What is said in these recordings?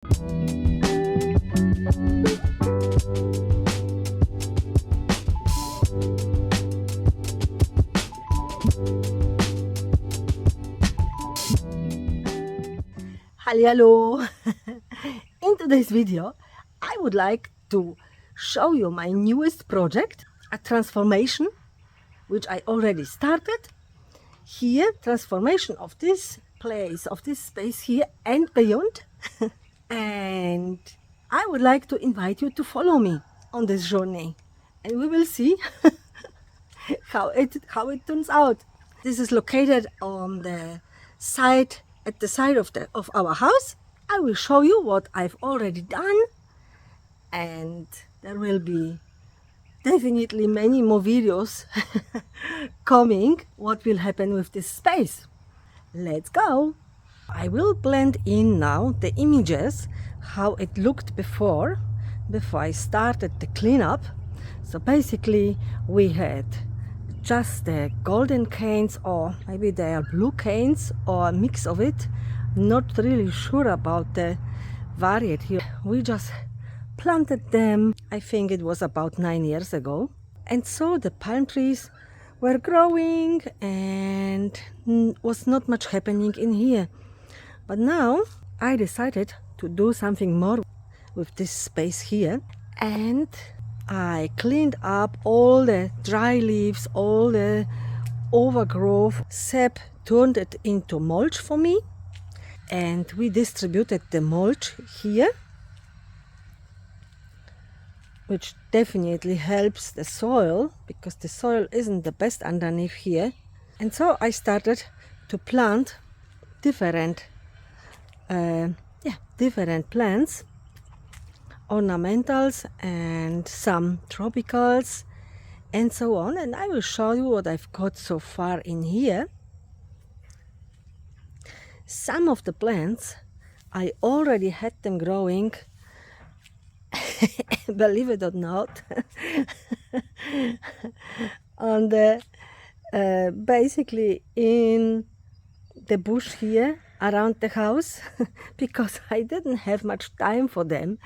Hallihallo! In today's video, I would like to show you my newest project, a transformation which I already started. Here, transformation of this place, of this space here and beyond. And I would like to invite you to follow me on this journey. And we will see how it turns out. This is located on the side, at the side of our house. I will show you what I've already done, and there will be definitely many more videos coming. What will happen with this space? Let's go! I will blend in now the images, how it looked before I started the cleanup. So basically we had just the golden canes, or maybe they are blue canes, or a mix of it. Not really sure about the variety here. We just planted them, I think it was about 9 years ago. And so the palm trees were growing and was not much happening in here. But now I decided to do something more with this space here, and I cleaned up all the dry leaves, all the overgrowth. Seb turned it into mulch for me, and we distributed the mulch here, which definitely helps the soil, because the soil isn't the best underneath here. And so I started to plant different plants, ornamentals and some tropicals and so on. And I will show you what I've got so far in here. Some of the plants I already had them growing, believe it or not, on the basically in the bush here around the house, because I didn't have much time for them,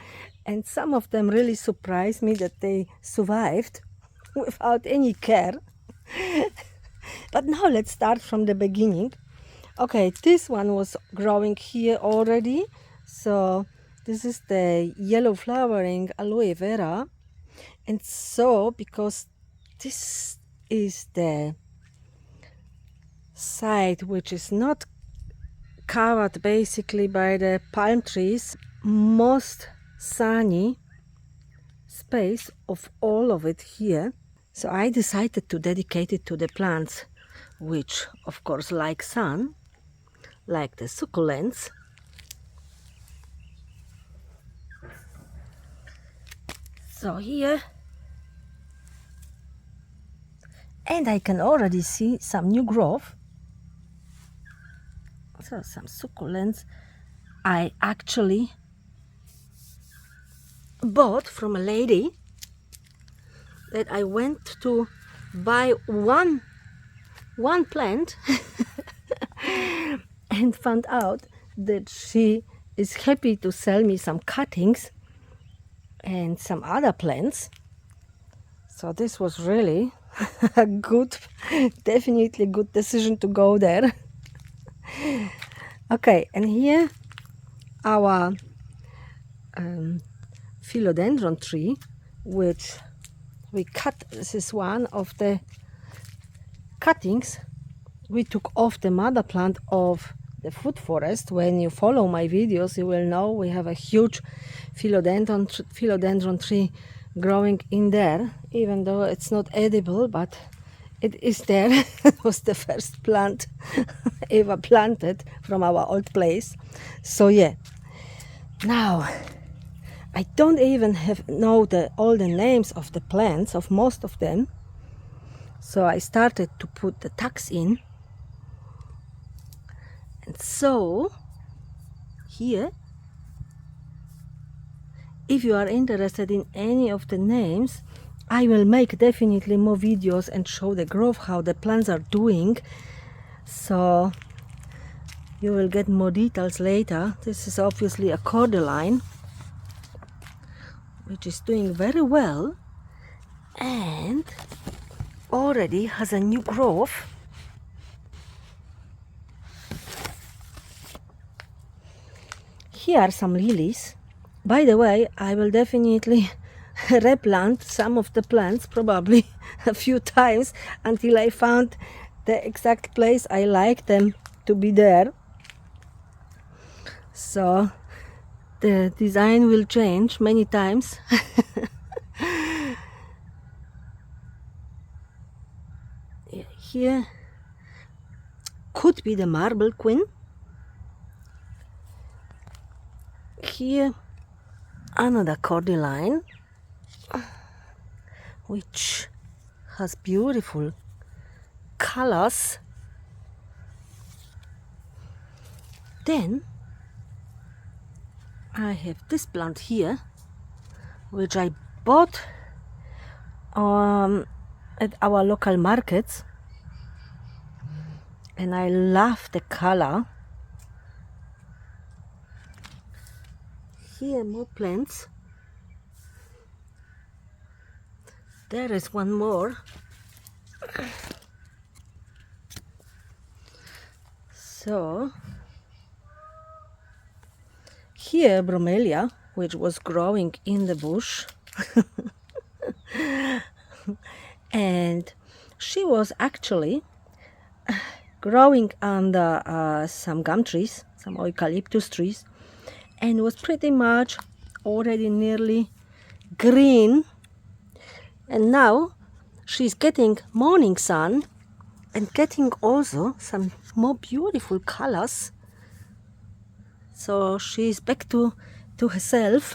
and some of them really surprised me that they survived without any care. But now let's start from the beginning. Okay, this one was growing here already. So this is the yellow flowering aloe vera. And so, because this is the side which is not covered basically by the palm trees, most sunny space of all of it here. So I decided to dedicate it to the plants which of course like sun, like the succulents. So here, and I can already see some new growth. So some succulents I actually bought from a lady that I went to buy one plant and found out that she is happy to sell me some cuttings and some other plants. So this was really a good, definitely good decision to go there. Okay, and here our philodendron tree, which we cut. This is one of the cuttings we took off the mother plant of the food forest. When you follow my videos, you will know we have a huge philodendron tree growing in there, even though it's not edible, but it is there. It was the first plant ever planted from our old place. So yeah, now I don't even know all the names of the plants, of most of them. So I started to put the tags in. And so here, if you are interested in any of the names, I will make definitely more videos and show the growth, how the plants are doing. So You will get more details later. This is obviously a cordyline, which is doing very well and already has a new growth. Here are some lilies. By the way, I will definitely replant some of the plants, probably a few times, until I found the exact place I like them to be there. So the design will change many times. Here could be the marble queen. Here another cordyline, which has beautiful colors. Then I have this plant here, which I bought at our local markets, and I love the color. Here more plants. There is one more. So here bromelia, which was growing in the bush. And she was actually growing under some gum trees, some eucalyptus trees, and was pretty much already nearly green. And now she's getting morning sun and getting also some more beautiful colors. So she's back to herself.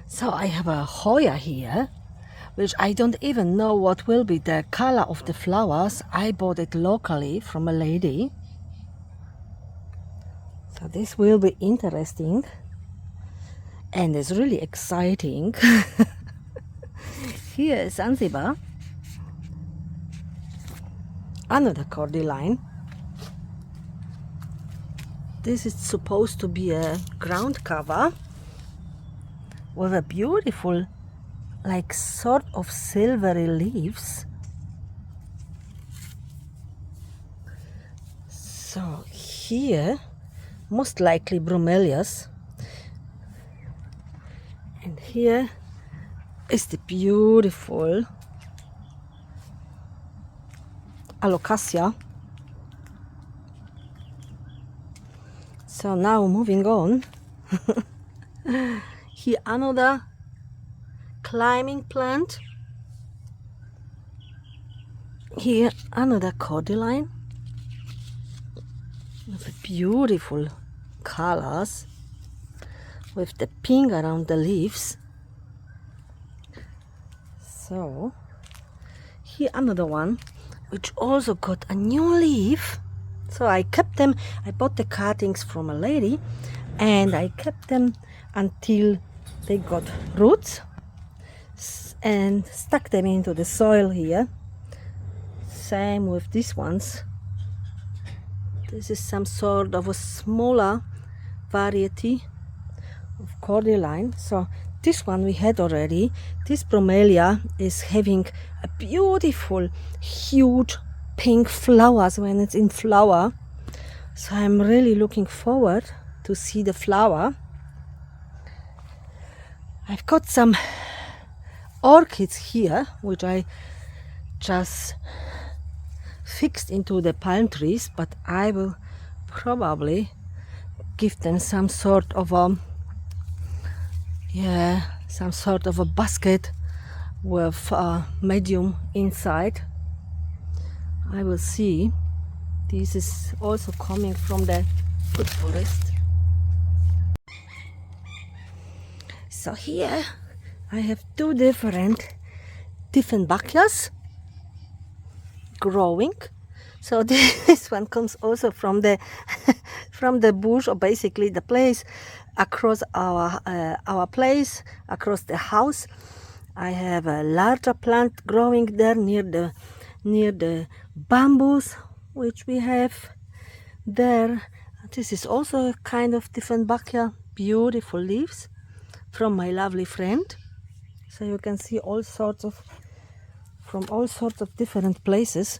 So I have a Hoya here, which I don't even know what will be the color of the flowers. I bought it locally from a lady. So this will be interesting and it's really exciting. Here is Zanzibar, another cordyline. This is supposed to be a ground cover with a beautiful, like sort of silvery leaves. So here, most likely bromelias. And here is the beautiful alocasia. So now moving on. Here another climbing plant. Here another cordyline with beautiful colors with the pink around the leaves. So here another one which also got a new leaf. So I kept them. I bought the cuttings from a lady and I kept them until they got roots and stuck them into the soil here. Same with these ones. This is some sort of a smaller variety of cordyline. So this one we had already. This bromelia is having a beautiful huge pink flowers when it's in flower. So I'm really looking forward to see the flower. I've got some orchids here which I just fixed into the palm trees, but I will probably give them some sort of a basket with a medium inside. I will see. This is also coming from the good forest. So here I have two different Dieffenbachs growing. So this one comes also from the from the bush, or basically the place across our place, across the house. I have a larger plant growing there near the bamboos which we have there. This is also a kind of Dieffenbachia, beautiful leaves from my lovely friend. So you can see from all sorts of different places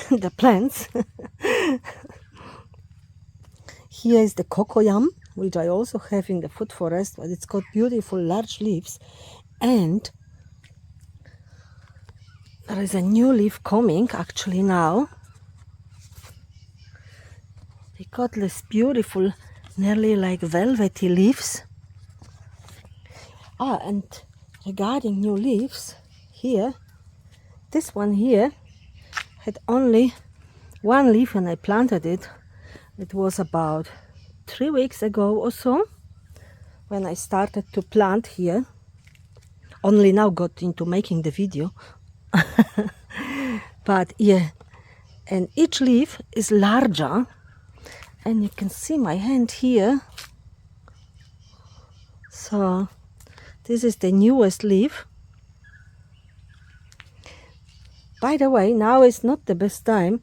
the plants. Here is the cocoyam, which I also have in the food forest, but it's got beautiful large leaves. And there is a new leaf coming actually now. They got this beautiful, nearly like velvety leaves. And regarding new leaves, here, this one here had only one leaf when I planted it. It was about 3 weeks ago or so when I started to plant here. Only now got into making the video. But yeah, and each leaf is larger, and you can see my hand here. So this is the newest leaf. By the way, now is not the best time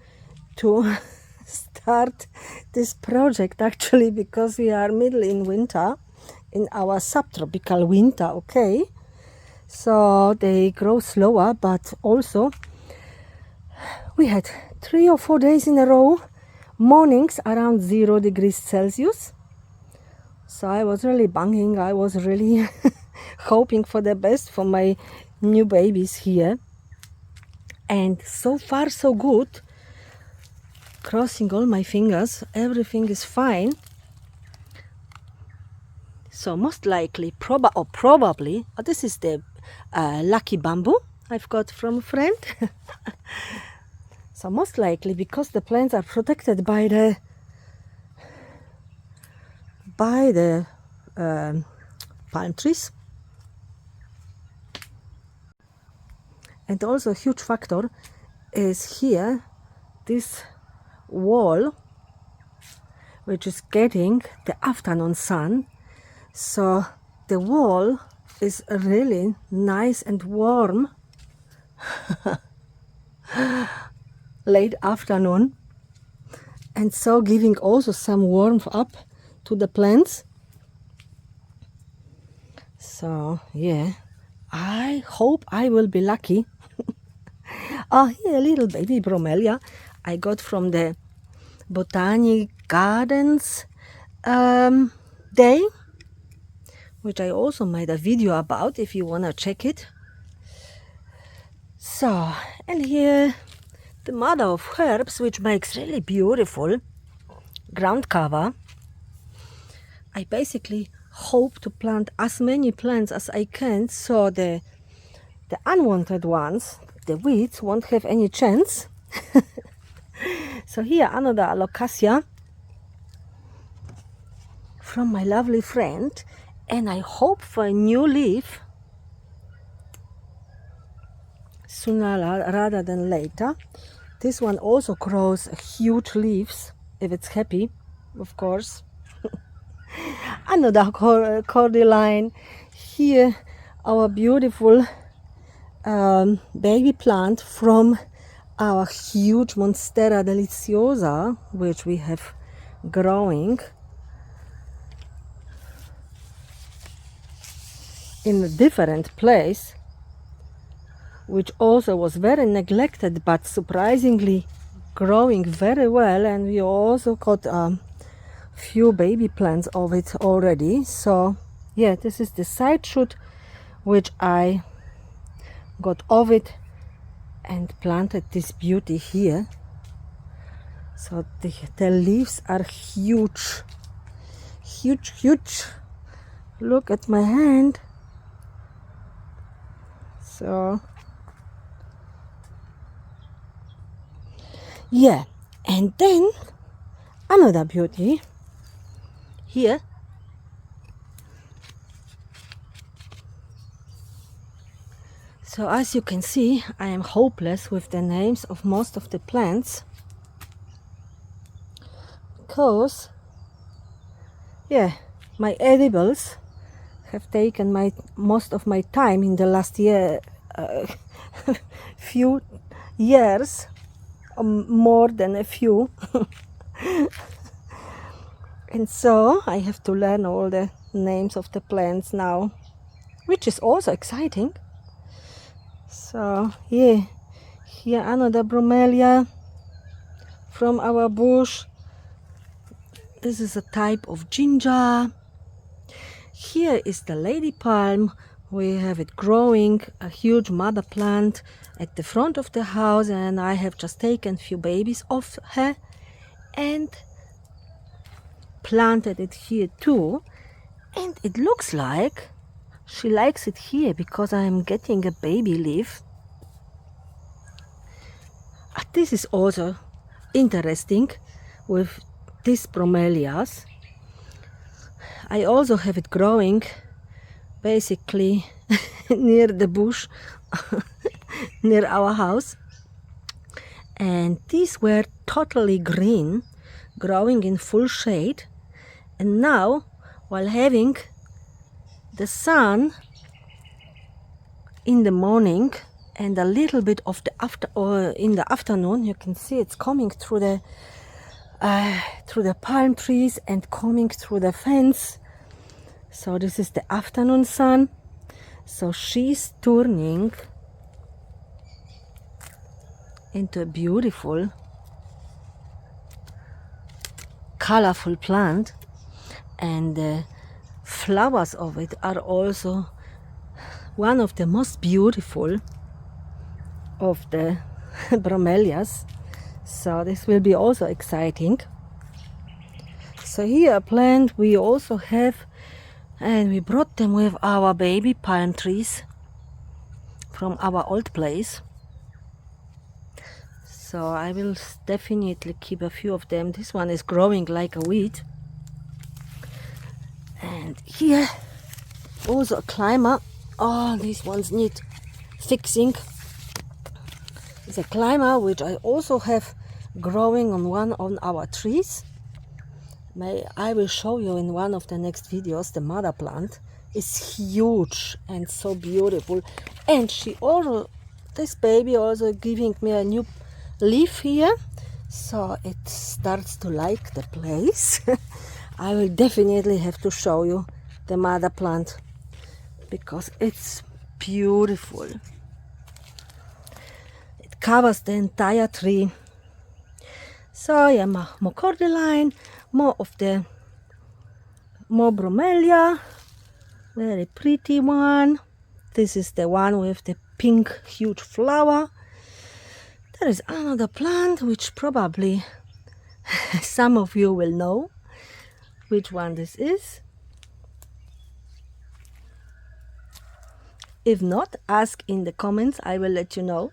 to start this project actually, because we are middle in winter, in our subtropical winter, okay? So they grow slower, but also we had 3 or 4 days in a row, mornings around 0 degrees Celsius. So I was really banging, I was really hoping for the best for my new babies here. And so far so good. Crossing all my fingers, everything is fine. So most likely, probably, this is the lucky bamboo I've got from a friend. So most likely, because the plants are protected by the palm trees. And also a huge factor is here, this wall, which is getting the afternoon sun. So the wall is really nice and warm late afternoon, and so giving also some warmth up to the plants. So yeah, I hope I will be lucky. Oh, here a little baby bromelia I got from the Botanic Gardens day, which I also made a video about if you want to check it. So, and here the mother of herbs, which makes really beautiful ground cover. I basically hope to plant as many plants as I can, so the unwanted ones, the weeds, won't have any chance. So here another alocasia from my lovely friend, and I hope for a new leaf sooner rather than later. This one also grows huge leaves if it's happy, of course. Another cordyline. Here our beautiful baby plant from our huge Monstera deliciosa, which we have growing in a different place, which also was very neglected but surprisingly growing very well. And we also got a few baby plants of it already. So yeah, this is the side shoot which I got of it and planted this beauty here. So the leaves are huge, huge, huge. Look at my hand. So yeah, and then another beauty here. So as you can see, I am hopeless with the names of most of the plants, because yeah, my edibles have taken most of my time in the last year, few years, more than a few. And so I have to learn all the names of the plants now, which is also exciting. So yeah, here another bromelia from our bush. This is a type of ginger. Here is the lady palm. We have it growing, a huge mother plant at the front of the house, and I have just taken few babies off her and planted it here too. And it looks like she likes it here because I am getting a baby leaf. This is also interesting with these bromelias. I also have it growing basically near the bush, near our house. And these were totally green, growing in full shade. And now, while having the sun in the morning and a little bit of the in the afternoon, you can see it's coming through the palm trees and coming through the fence. So this is the afternoon sun. So she's turning into a beautiful, colorful plant, and the flowers of it are also one of the most beautiful of the bromelias. So this will be also exciting. So here a plant we also have, and we brought them with our baby palm trees from our old place. So I will definitely keep a few of them. This one is growing like a weed. And here also a climber. Oh, these ones need fixing. It's a climber which I also have growing on one of our trees. I will show you in one of the next videos. The mother plant is huge and so beautiful. And this baby also giving me a new leaf here. So it starts to like the place. I will definitely have to show you the mother plant because it's beautiful. It covers the entire tree. So yeah, more cordyline, more bromelia, very pretty one. This is the one with the pink huge flower. There is another plant which probably some of you will know which one this is. If not, ask in the comments, I will let you know.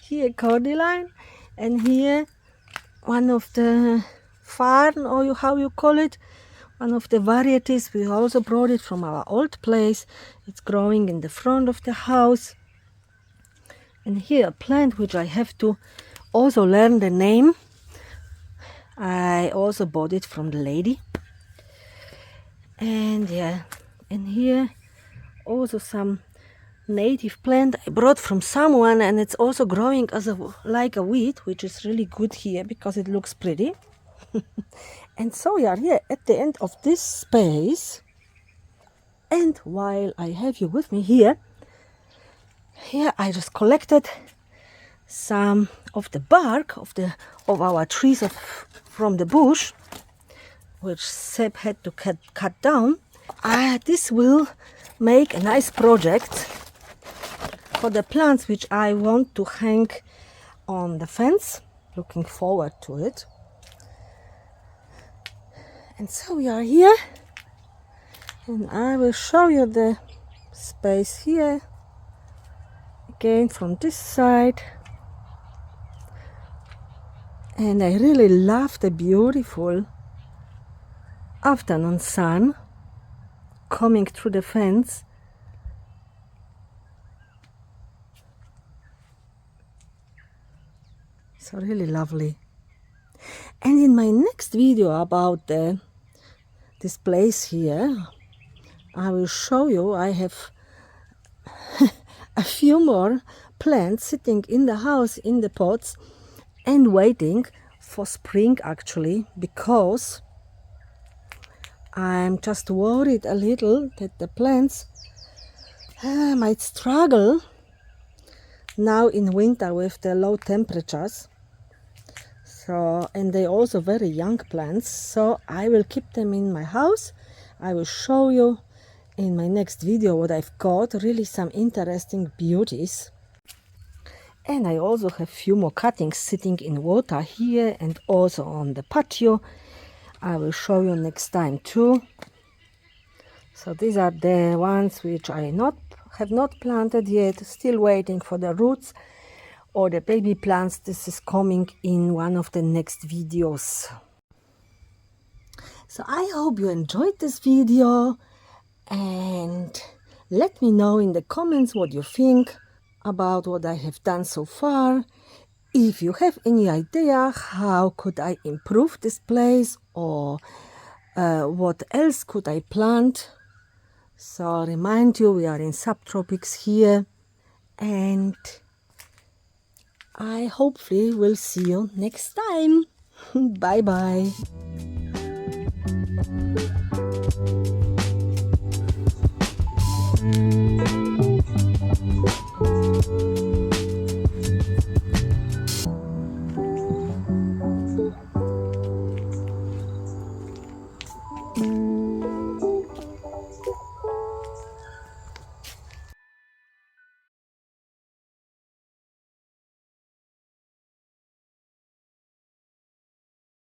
Here cordyline, and here one of the farn, or how you call it, one of the varieties. We also brought it from our old place. It's growing in the front of the house. And here a plant which I have to also learn the name. I also bought it from the lady. And yeah, and here also some native plant I brought from someone, and it's also growing as like a weed, which is really good here because it looks pretty. And so we are here at the end of this space. And while I have you with me here I just collected some of the bark of our trees from the bush, which Seb had to cut down. This will make a nice project for the plants which I want to hang on the fence. Looking forward to it. And so we are here, and I will show you the space here again from this side. And I really love the beautiful afternoon sun coming through the fence. So really lovely. And in my next video about this place here, I will show you. I have a few more plants sitting in the house in the pots and waiting for spring, actually, because I'm just worried a little that the plants might struggle now in winter with the low temperatures. So, and they also very young plants, so I will keep them in my house. I will show you in my next video what I've got, really some interesting beauties. And I also have few more cuttings sitting in water here and also on the patio. I will show you next time too. So these are the ones which I have not planted yet, still waiting for the roots or the baby plants. This is coming in one of the next videos. So I hope you enjoyed this video, and let me know in the comments what you think about what I have done so far. If you have any idea how could I improve this place, or what else could I plant. So remind you, we are in subtropics here, and I hopefully will see you next time. Bye bye.